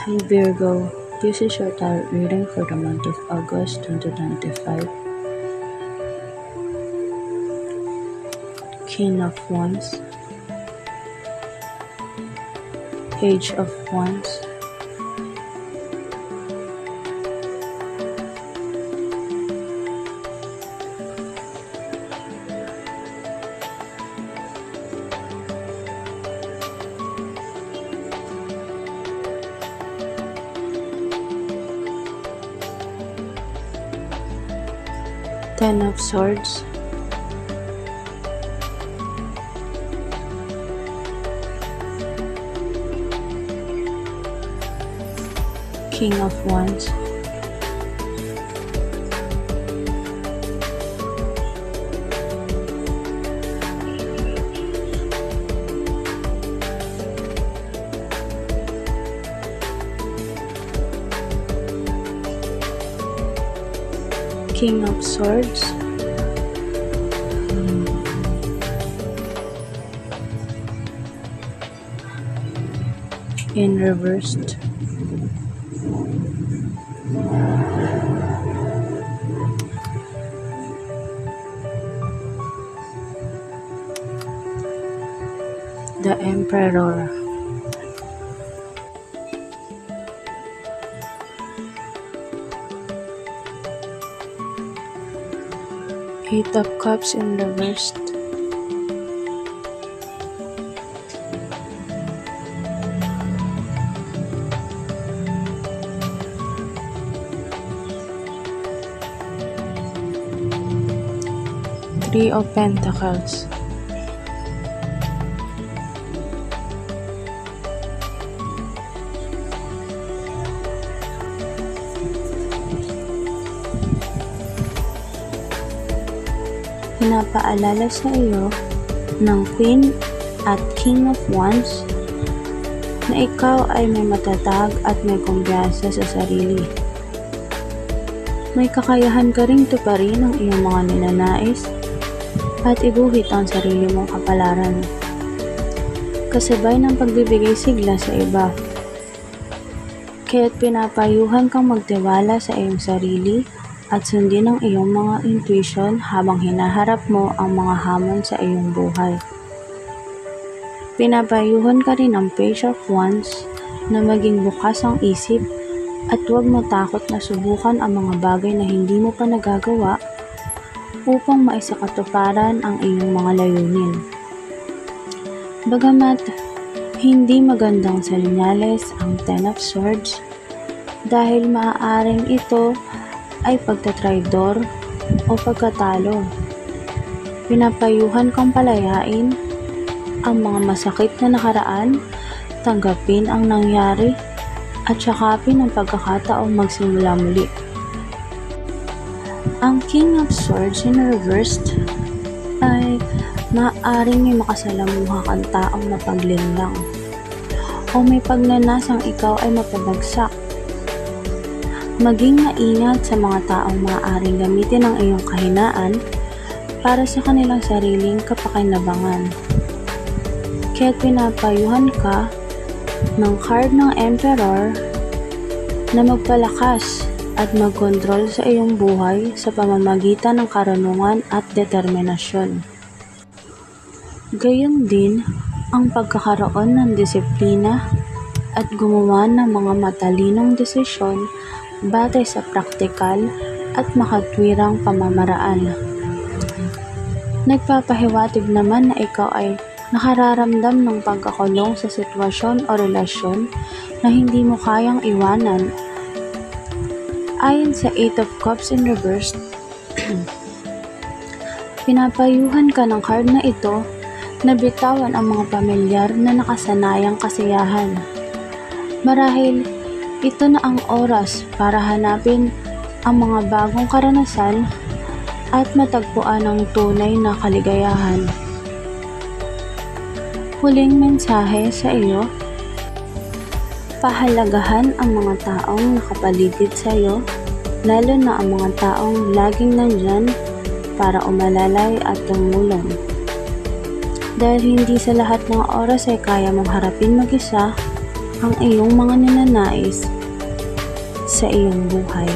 Hi Virgo, this is your tarot reading for the month of August 2025. King of Wands, Page of Wands, Ten of Swords, King of Wands, King of Swords, in reversed, the Emperor, Eight of Cups in reversed, Three of Pentacles, pinapaalala sa iyo ng Queen at King of Wands na ikaw ay may matatag at may kumpiyansa sa sarili. May kakayahan ka ring tuparin ang iyong mga ninanais at iguhit ang sarili mong kapalaran, kasabay ng pagbibigay sigla sa iba. Kaya't pinapayuhan kang magtiwala sa iyong sarili at sundin ang iyong mga intuition habang hinaharap mo ang mga hamon sa iyong buhay. Pinapayuhan ka rin ng Page of Wands na maging bukas ang isip at huwag matakot na subukan ang mga bagay na hindi mo pa nagagawa upang maisakatuparan ang iyong mga layunin. Bagamat hindi magandang senyales ang Ten of Swords dahil maaaring ito ay pagtatraidor o pagkatalo. Pinapayuhan kang palayain ang mga masakit na nakaraan, tanggapin ang nangyari at sakapin ang pagkakataong magsimula muli. Ang King of Swords in reversed ay maaaring may makasalamuha kang taong mapaglinlang o may pagnanasang ikaw ay mapabagsak. Maging maingat sa mga taong maaaring gamitin ang iyong kahinaan para sa kanilang sariling kapakinabangan. Kaya't pinapayuhan ka ng card ng Emperor na magpalakas at magkontrol sa iyong buhay sa pamamagitan ng karunungan at determinasyon. Gayon din ang pagkakaroon ng disiplina at gumawa ng mga matalinong desisyon batay sa praktikal at makatwirang pamamaraan. Nagpapahiwatig naman na ikaw ay nakararamdam ng pagkakulong sa sitwasyon o relasyon na hindi mo kayang iwanan. Ayon sa Eight of Cups in reversed, pinapayuhan ka ng card na ito na bitawan ang mga pamilyar na nakasanayang kasiyahan. Marahil ito na ang oras para hanapin ang mga bagong karanasan at matagpuan ang tunay na kaligayahan. Huling mensahe sa iyo, pahalagahan ang mga taong nakapaligid sa iyo, lalo na ang mga taong laging nandyan para umalalay at tumulong. Dahil hindi sa lahat ng oras ay kaya mong harapin mag-isa, ang iyong mga ninanais sa iyong buhay.